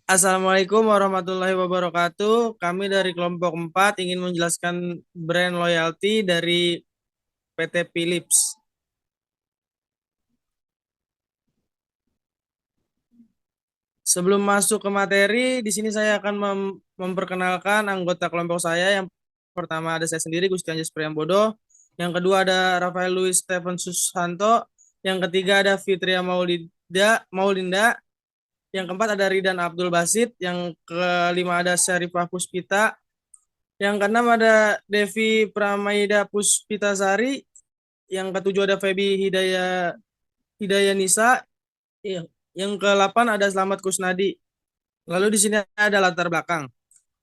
Assalamualaikum warahmatullahi wabarakatuh. Kami dari kelompok 4 ingin menjelaskan brand loyalty dari PT Philips. Sebelum masuk ke materi, di sini saya akan memperkenalkan anggota kelompok saya. Yang pertama ada saya sendiri, Gusti Anjas Priambodo. Yang kedua ada Rafael Luis Stephen Susanto. Yang ketiga ada Fitria Maulinda. Yang keempat ada Ridan Abdul Basit. Yang kelima ada Syarifah Puspita. Yang keenam ada Devi Pramaida Puspitasari. Yang ketujuh ada Feby Hidayah Nisa. Yang ke-8 ada Slamet Kusnadi. Lalu di sini ada latar belakang.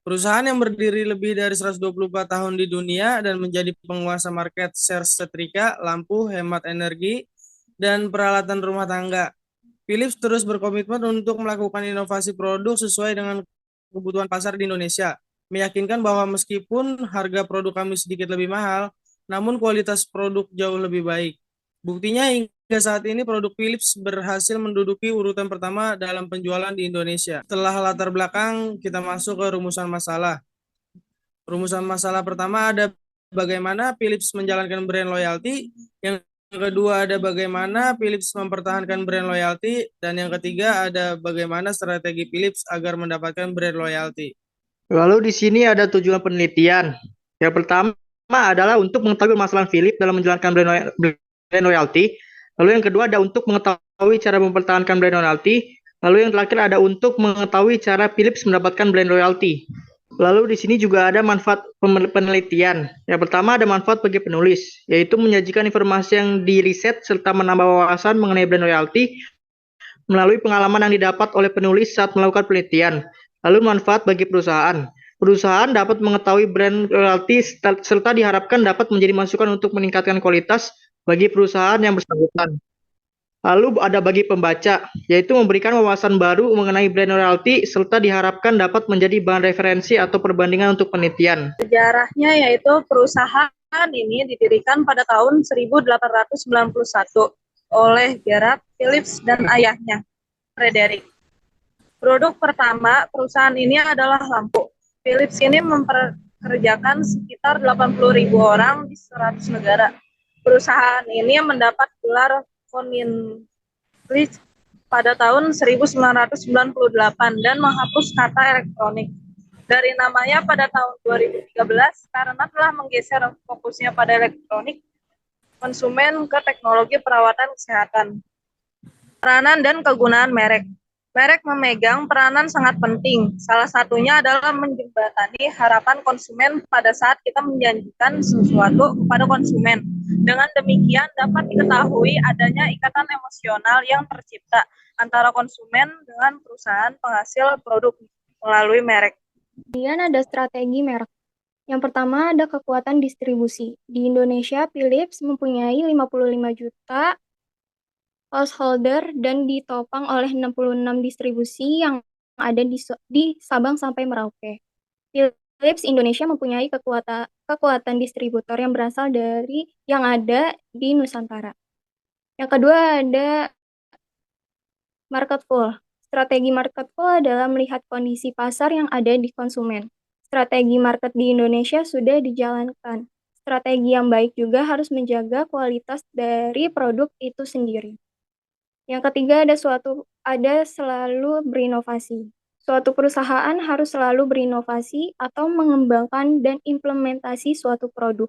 Perusahaan yang berdiri lebih dari 124 tahun di dunia dan menjadi penguasa market share setrika, lampu, hemat energi, dan peralatan rumah tangga. Philips terus berkomitmen untuk melakukan inovasi produk sesuai dengan kebutuhan pasar di Indonesia, meyakinkan bahwa meskipun harga produk kami sedikit lebih mahal, namun kualitas produk jauh lebih baik. Buktinya hingga saat ini produk Philips berhasil menduduki urutan pertama dalam penjualan di Indonesia. Setelah latar belakang, kita masuk ke rumusan masalah. Rumusan masalah pertama ada bagaimana Philips menjalankan brand loyalty, yang kedua ada bagaimana Philips mempertahankan brand loyalty, dan yang ketiga ada bagaimana strategi Philips agar mendapatkan brand loyalty. Lalu di sini ada tujuan penelitian. Yang pertama adalah untuk mengetahui permasalahan Philip dalam menjalankan brand loyalty. Lalu yang kedua ada untuk mengetahui cara mempertahankan brand loyalty. Lalu yang terakhir ada untuk mengetahui cara Philips mendapatkan brand loyalty. Lalu di sini juga ada manfaat penelitian. Yang pertama ada manfaat bagi penulis, yaitu menyajikan informasi yang diriset serta menambah wawasan mengenai brand loyalty melalui pengalaman yang didapat oleh penulis saat melakukan penelitian. Lalu manfaat bagi perusahaan. Perusahaan dapat mengetahui brand royalti serta diharapkan dapat menjadi masukan untuk meningkatkan kualitas bagi perusahaan yang bersangkutan. Lalu ada bagi pembaca, yaitu memberikan wawasan baru mengenai brand royalti serta diharapkan dapat menjadi bahan referensi atau perbandingan untuk penelitian. Sejarahnya yaitu perusahaan ini didirikan pada tahun 1891 oleh Gerard Philips dan ayahnya, Frederick. Produk pertama perusahaan ini adalah lampu. Philips ini memperkerjakan sekitar 80.000 orang di 100 negara. Perusahaan ini mendapat gelar Koninklijke pada tahun 1998 dan menghapus kata elektronik dari namanya pada tahun 2013 karena telah menggeser fokusnya pada elektronik konsumen ke teknologi perawatan kesehatan. Peranan dan kegunaan merek. Merek memegang peranan sangat penting. Salah satunya adalah menjembatani harapan konsumen pada saat kita menjanjikan sesuatu kepada konsumen. Dengan demikian dapat diketahui adanya ikatan emosional yang tercipta antara konsumen dengan perusahaan penghasil produk melalui merek. Kemudian ada strategi merek. Yang pertama ada kekuatan distribusi. Di Indonesia, Philips mempunyai 55 juta householder dan ditopang oleh 66 distribusi yang ada di Sabang sampai Merauke. Philips Indonesia mempunyai kekuatan distributor yang berasal dari yang ada di Nusantara. Yang kedua ada market pool. Strategi market pool adalah melihat kondisi pasar yang ada di konsumen. Strategi market di Indonesia sudah dijalankan. Strategi yang baik juga harus menjaga kualitas dari produk itu sendiri. Yang ketiga ada selalu berinovasi. Suatu perusahaan harus selalu berinovasi atau mengembangkan dan implementasi suatu produk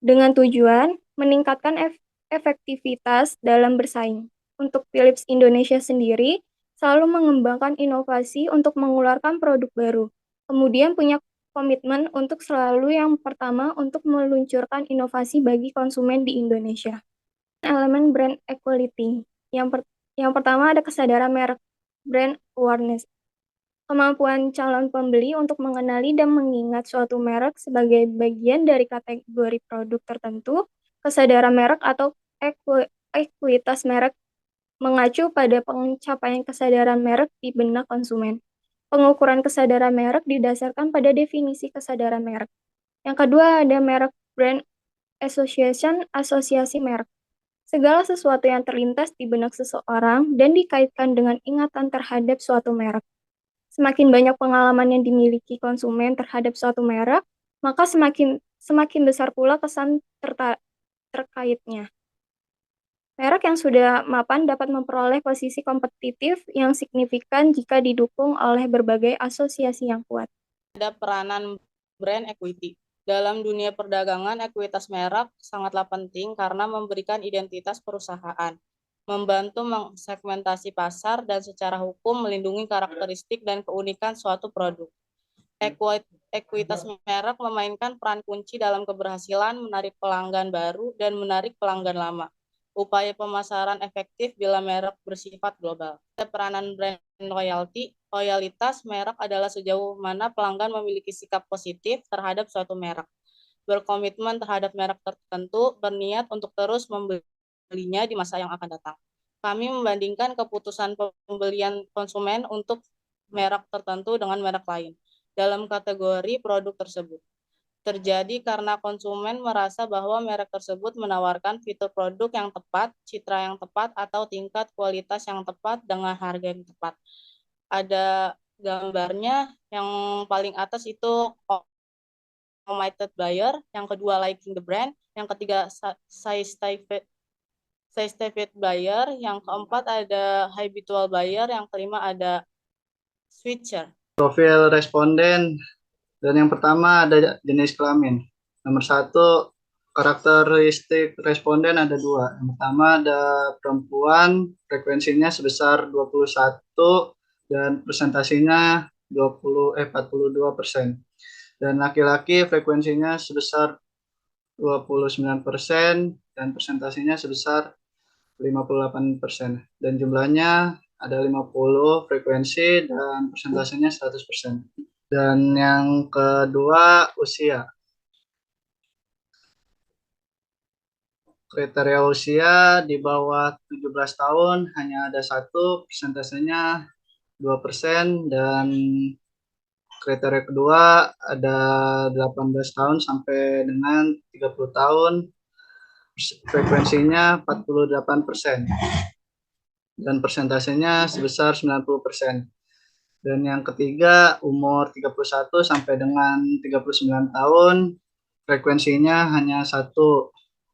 dengan tujuan meningkatkan efektivitas dalam bersaing. Untuk Philips Indonesia sendiri, selalu mengembangkan inovasi untuk mengeluarkan produk baru. Kemudian punya komitmen untuk selalu yang pertama untuk meluncurkan inovasi bagi konsumen di Indonesia. Elemen brand equality. Yang pertama ada kesadaran merek, brand awareness. Kemampuan calon pembeli untuk mengenali dan mengingat suatu merek sebagai bagian dari kategori produk tertentu, kesadaran merek atau ekuitas merek mengacu pada pencapaian kesadaran merek di benak konsumen. Pengukuran kesadaran merek didasarkan pada definisi kesadaran merek. Yang kedua ada merek brand association, asosiasi merek. Segala sesuatu yang terlintas di benak seseorang dan dikaitkan dengan ingatan terhadap suatu merek. Semakin banyak pengalaman yang dimiliki konsumen terhadap suatu merek, maka semakin besar pula kesan terkaitnya. Merek yang sudah mapan dapat memperoleh posisi kompetitif yang signifikan jika didukung oleh berbagai asosiasi yang kuat. Ada peranan brand equity. Dalam dunia perdagangan, ekuitas merek sangatlah penting karena memberikan identitas perusahaan, membantu mengsegmentasi pasar, dan secara hukum melindungi karakteristik dan keunikan suatu produk. Ekuitas merek memainkan peran kunci dalam keberhasilan menarik pelanggan baru dan menarik pelanggan lama. Upaya pemasaran efektif bila merek bersifat global. Peranan brand loyalty. Loyalitas merek adalah sejauh mana pelanggan memiliki sikap positif terhadap suatu merek, berkomitmen terhadap merek tertentu, berniat untuk terus membelinya di masa yang akan datang. Kami membandingkan keputusan pembelian konsumen untuk merek tertentu dengan merek lain dalam kategori produk tersebut. Terjadi karena konsumen merasa bahwa merek tersebut menawarkan fitur produk yang tepat, citra yang tepat, atau tingkat kualitas yang tepat dengan harga yang tepat. Ada gambarnya, yang paling atas itu committed buyer, yang kedua liking the brand, yang ketiga satisfied buyer, yang keempat ada habitual buyer, yang kelima ada switcher. Profil responden, dan yang pertama ada jenis kelamin. Nomor 1, karakteristik responden ada 2. Yang pertama ada perempuan, frekuensinya sebesar 21 dan presentasinya 42%. Dan laki-laki frekuensinya sebesar 29% dan presentasinya sebesar 58%. Dan jumlahnya ada 50 frekuensi dan presentasinya 100%. Dan yang kedua, usia. Kriteria usia di bawah 17 tahun hanya ada 1, persentasenya 2%, dan kriteria kedua ada 18 tahun sampai dengan 30 tahun, frekuensinya 48%, dan persentasenya sebesar 90%. Dan yang ketiga, umur 31 sampai dengan 39 tahun, frekuensinya hanya 1,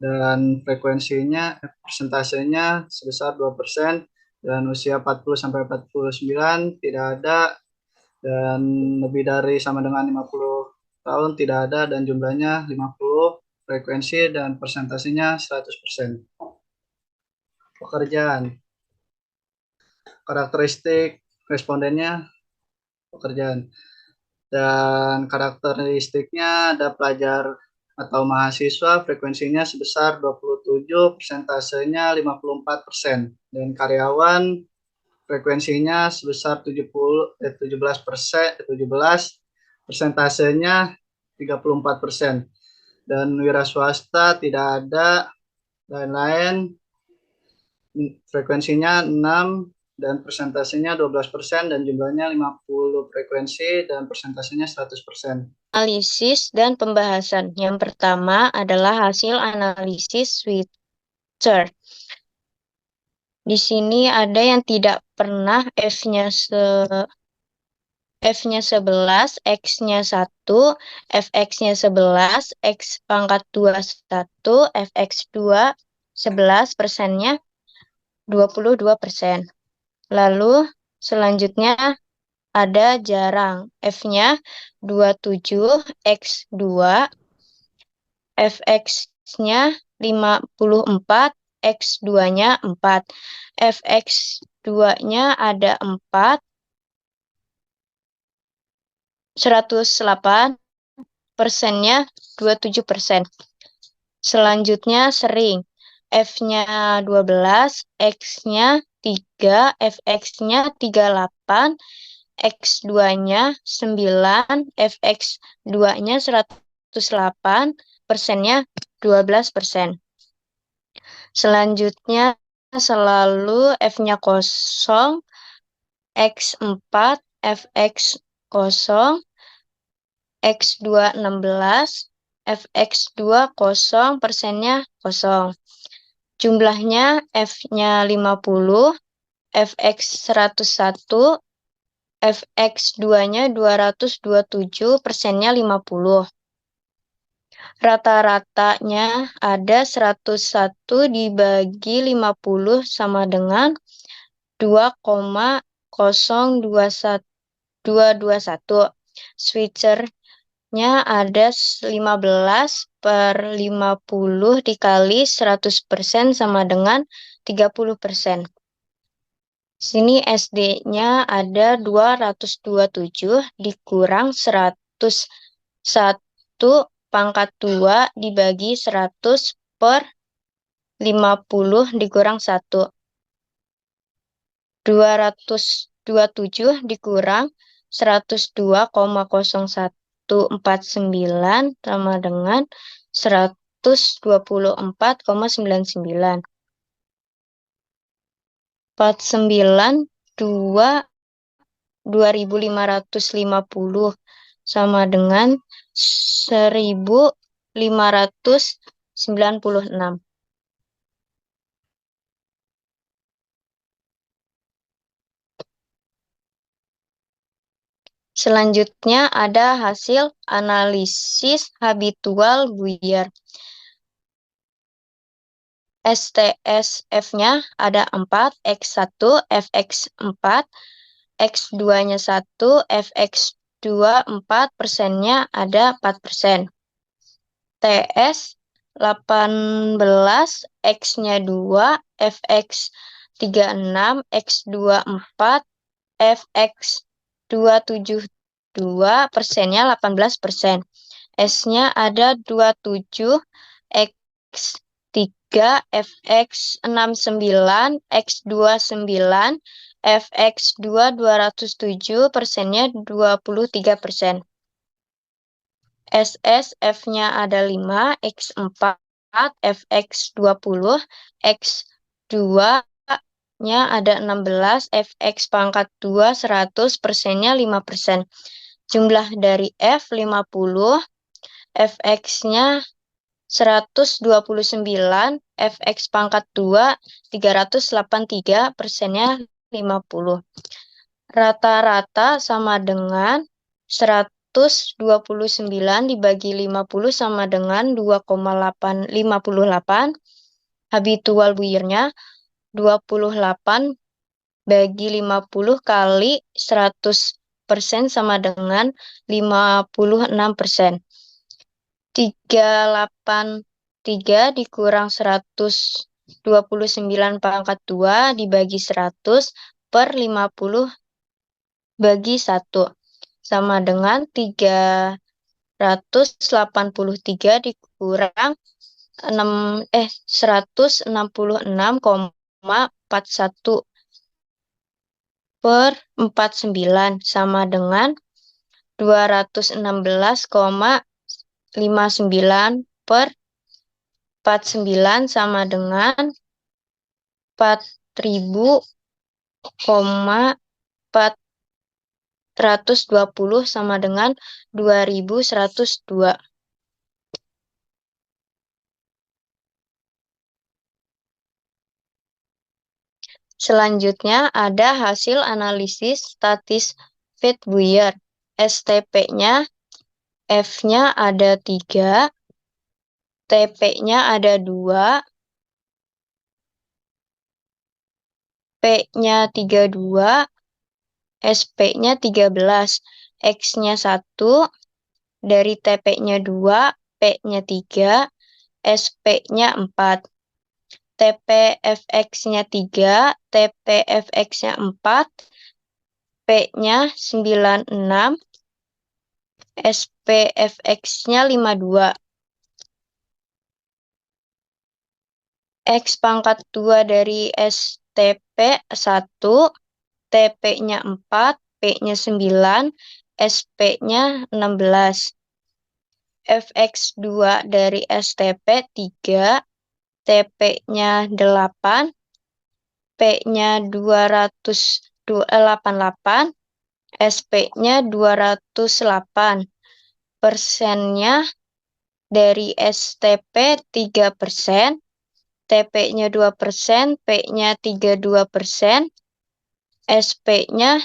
dan persentasenya sebesar 2%, dan usia 40 sampai 49 tidak ada, dan lebih dari sama dengan 50 tahun tidak ada, dan jumlahnya 50 frekuensi dan persentasenya 100%. Pekerjaan. Karakteristik respondennya pekerjaan. Dan karakteristiknya ada pelajar atau mahasiswa, frekuensinya sebesar 27, persentasenya 54%. Dan karyawan, frekuensinya sebesar 17%, persentasenya 34%. Dan wira swasta tidak ada, lain-lain, frekuensinya 6 dan persentasenya 12%, dan jumlahnya 50 frekuensi dan persentasenya 100%. Analisis dan pembahasan. Yang pertama adalah hasil analisis switcher. Di sini ada yang tidak pernah F-nya 11, X-nya 1, Fx-nya 11, X pangkat 2 1, Fx2 11, persennya 22%. Lalu selanjutnya ada jarang, F-nya 27, X2, Fx-nya 54, X2-nya 4. Fx2-nya ada 4, 108, persennya 27%. Selanjutnya sering, F-nya 12, X-nya 3, Fx-nya 38, X2-nya 9, Fx2-nya 108, persennya 12%. Selanjutnya selalu F-nya 0, X4, Fx 0, X2 16, Fx2 0, persennya 0. Jumlahnya F-nya 50, Fx 101, fx2-nya 227, persennya 50. Rata-ratanya ada 101 dibagi 50 sama dengan 2,021221. Switchernya ada 15 per 50 dikali 100% sama dengan 30%. Sini SD-nya ada 227 dikurang 101 pangkat 2 dibagi 100 per 50 dikurang 1. 227 dikurang 102,0149 sama dengan 124,99. 2550 sama dengan 1596. Selanjutnya ada hasil analisis habitual Buyer. STSF-nya ada 4, X1, FX4, X2-nya 1, FX2 4, persennya ada 4%. TS 18, X-nya 2, FX 36, X2 4, FX 272, persennya 18%. S-nya ada 27, X3, FX 69, X29, FX2 207, persennya 23%. SSF-nya ada 5, X4, FX 20, X2-nya ada 16, FX pangkat 2 100, persennya 5%. Jumlah dari F 50, FX-nya 129, FX pangkat 2 383, persennya 50. Rata-rata sama dengan 129 dibagi 50 sama dengan 2,858. Habitual Buyer-nya 28 bagi 50 kali 100% sama dengan 56%. 383 dikurang 129 pangkat 2 dibagi 100 per 50 bagi 1 sama dengan 383 dikurang 166,41 per 49 sama dengan 216,59 per 49 sama dengan 4.420 sama dengan 2.102. Selanjutnya ada hasil analisis statis Fit Buyer. STP-nya F-nya ada 3, TP-nya ada 2, P-nya 32, SP-nya 13, X-nya 1, dari TP-nya 2, P-nya 3, SP-nya 4. TPFX-nya 3, TPFX-nya 4, P-nya 96, SPFX-nya 52. X pangkat 2 dari STP 1, TP-nya 4, P-nya 9, SP-nya 16. FX2 dari STP 3, TP-nya 8, P-nya 288, SP-nya 208. Persennya dari STP 3%, TP-nya 2%, P-nya 32%, SP-nya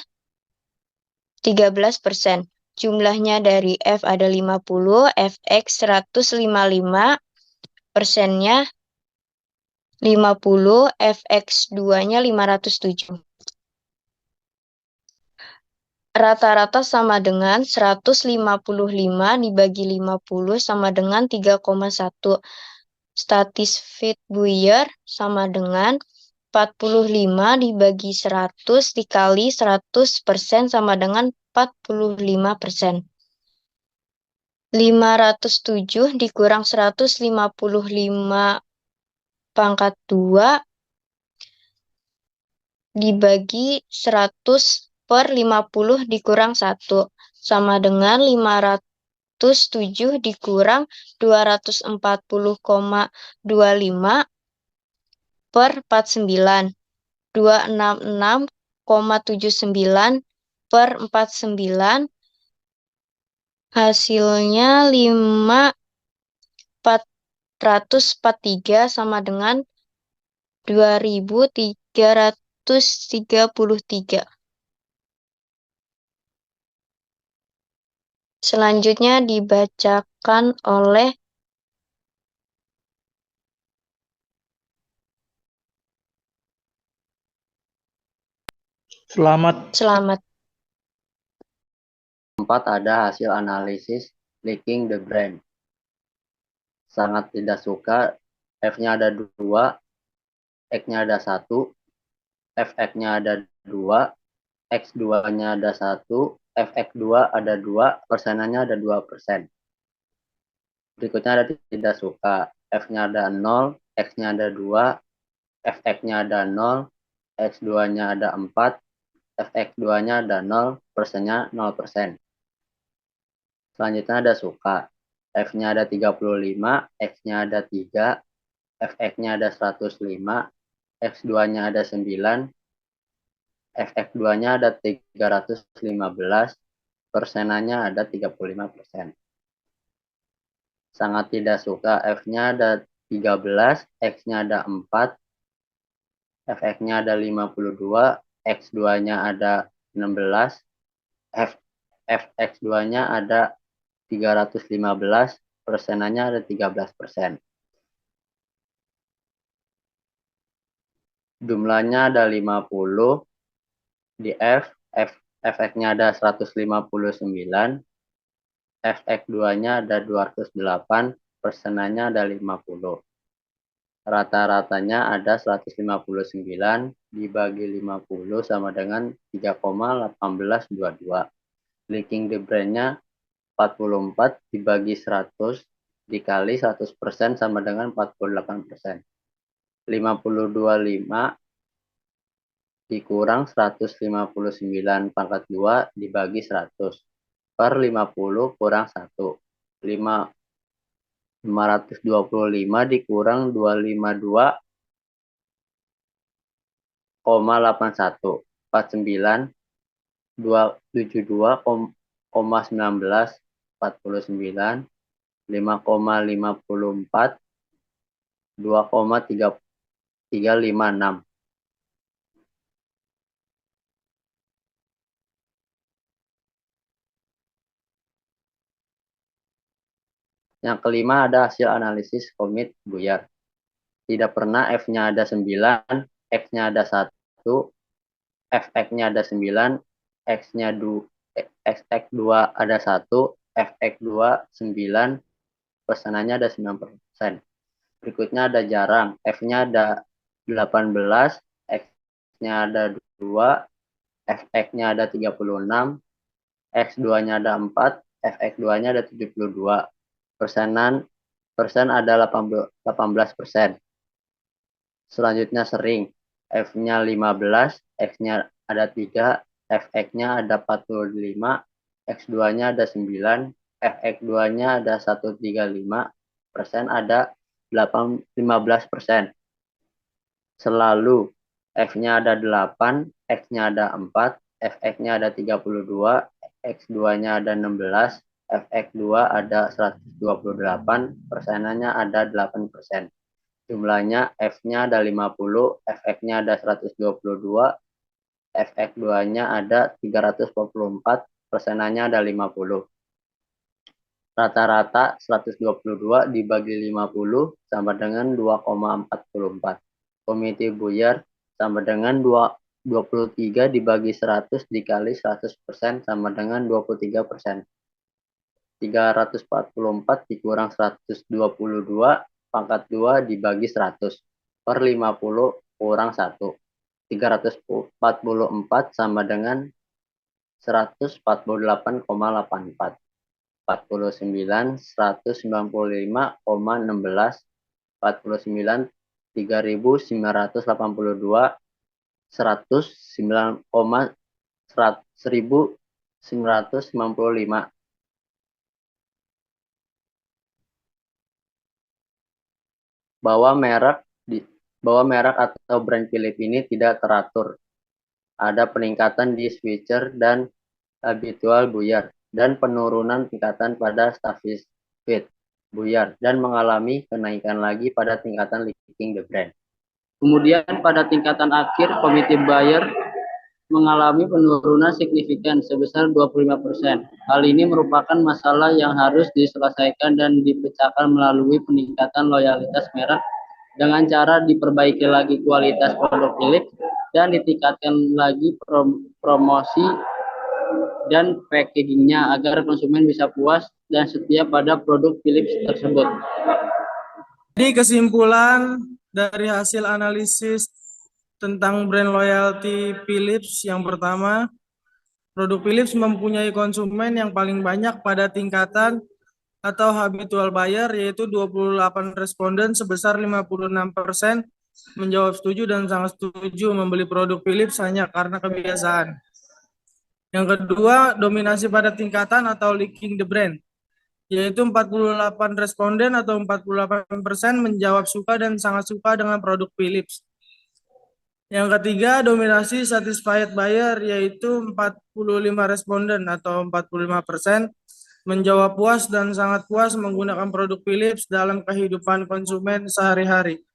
13%. Jumlahnya dari F ada 50, Fx 155, persennya 50, Fx2-nya 507. Rata-rata sama dengan 155 dibagi 50 sama dengan 3,1. Satisfied buyer sama dengan 45 dibagi 100 dikali 100% sama dengan 45%. 507 dikurang 155 pangkat 2 dibagi 100 per 50 dikurang 1 sama dengan 507 dikurang 240,25 per 49. 266,79 per 49. Hasilnya 5.443 sama dengan 2.333. Selanjutnya dibacakan oleh Selamat. 4 ada hasil analisis leaking the brand. Sangat tidak suka, F-nya ada 2, X-nya ada 1, Fx-nya ada 2, X2-nya ada 1, Fx2 ada 2, persenannya ada 2%. Berikutnya ada tidak suka, F-nya ada 0, X-nya ada 2, Fx-nya ada 0, X2-nya ada 4, Fx2-nya ada 0, persennya 0%. Selanjutnya ada suka, F-nya ada 35, X-nya ada 3, Fx-nya ada 105, X2-nya ada 9, Fx2-nya ada 315, persenannya ada 35%. Sangat tidak suka, F-nya ada 13, X-nya ada 4, Fx-nya ada 52, X2-nya ada 16, Fx2-nya ada 315, persenannya ada 13%. Jumlahnya ada 50 di F, Fx-nya ada 159, Fx2-nya ada 208, persenannya ada 50. Rata-ratanya ada 159 dibagi 50 sama dengan 3,1822. Leaking the brand-nya 44 dibagi 100 dikali 100% sama dengan 48%. 525 dikurang 159 pangkat 2 dibagi 100 per 50 kurang 1. 525 dikurang 252,81 49 272,19 49 5,54 2,356. Yang kelima ada hasil analisis komit buyar. Tidak pernah F-nya ada 9, X-nya ada 1, Fx-nya ada 9, X-nya X2 ada 1, Fx2 9, persenannya ada 9%. Berikutnya ada jarang, F-nya ada 18, X-nya ada 2, Fx-nya ada 36, X2-nya ada 4, Fx2-nya ada 72. Persen ada 18%. Selanjutnya sering, F-nya 15, X-nya ada 3, Fx-nya ada 45, X2-nya ada 9, Fx2-nya ada 135, persen ada 15%. Selalu, F-nya ada 8, X-nya ada 4, Fx-nya ada 32, X2-nya ada 16, Fx2 ada 128, persenannya ada 8%. Jumlahnya F-nya ada 50, Fx-nya ada 122, FX2-nya ada 344, persenannya ada 50. Rata-rata 122 dibagi 50 sama dengan 2,44. Komite Boyer sama dengan 23 dibagi 100 dikali 100% sama dengan 23%. 344 dikurang 122 pangkat 2 dibagi 100 per 50 kurang 1. 344 sama dengan 148,84. 49, 195,16, 49, 3.982, 1.995. Bahwa merek atau brand Philips ini tidak teratur. Ada peningkatan di switcher dan habitual buyer dan penurunan tingkatan pada Stafford buyer dan mengalami kenaikan lagi pada tingkatan leaking the brand. Kemudian pada tingkatan akhir komite buyer mengalami penurunan signifikan sebesar 25%. Hal ini merupakan masalah yang harus diselesaikan dan dipecahkan melalui peningkatan loyalitas merek dengan cara diperbaiki lagi kualitas produk Philips dan ditingkatkan lagi promosi dan packagingnya agar konsumen bisa puas dan setia pada produk Philips tersebut. Jadi kesimpulan dari hasil analisis tentang brand loyalty Philips, yang pertama, produk Philips mempunyai konsumen yang paling banyak pada tingkatan atau habitual buyer, yaitu 28 responden sebesar 56% menjawab setuju dan sangat setuju membeli produk Philips hanya karena kebiasaan. Yang kedua, dominasi pada tingkatan atau leaking the brand, yaitu 48 responden atau 48% menjawab suka dan sangat suka dengan produk Philips. Yang ketiga, dominasi satisfied buyer, yaitu 45 responden atau 45% menjawab puas dan sangat puas menggunakan produk Philips dalam kehidupan konsumen sehari-hari.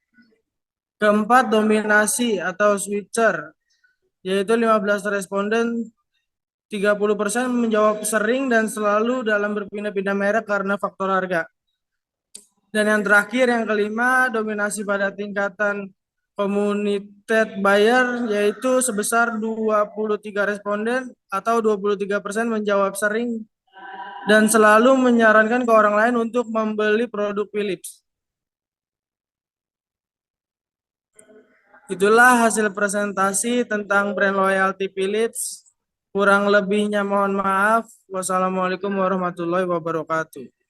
Keempat, dominasi atau switcher, yaitu 15 responden 30% menjawab sering dan selalu dalam berpindah-pindah merek karena faktor harga. Dan yang terakhir, yang kelima, dominasi pada tingkatan committed buyer, yaitu sebesar 23 responden atau 23% menjawab sering dan selalu menyarankan ke orang lain untuk membeli produk Philips. Itulah hasil presentasi tentang brand loyalty Philips. Kurang lebihnya mohon maaf. Wassalamualaikum warahmatullahi wabarakatuh.